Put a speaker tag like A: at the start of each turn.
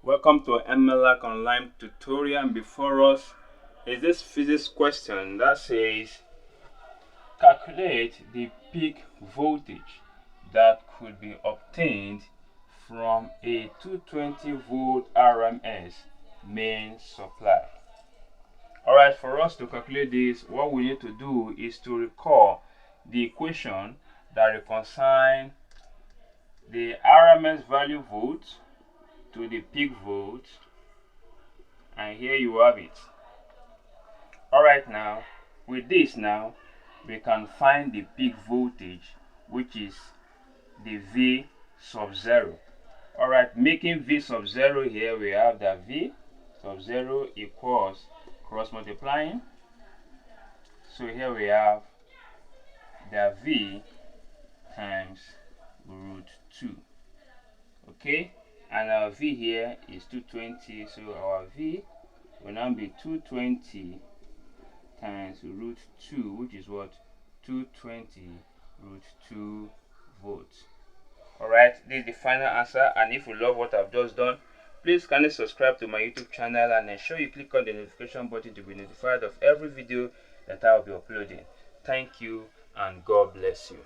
A: Welcome to MLAC online tutorial, and before us is this physics question that says calculate the peak voltage that could be obtained from a 220 volt RMS main supply. Alright, for us to calculate this, what we need to do is to recall the equation that reconciles the RMS value volts to the peak volt, and here you have it. Alright, now with this, now we can find the peak voltage, which is the V sub 0. Alright, making V sub 0 here, we have that V sub 0 equals cross multiplying. So here we have the V times root 2. Okay, and our V here is 220, so our V will now be 220 times root 2, which is what? 220 root 2 volts. Alright, this is the final answer, and if you love what I've just done, please kindly subscribe to my YouTube channel and ensure you click on the notification button to be notified of every video that I will be uploading. Thank you and God bless you.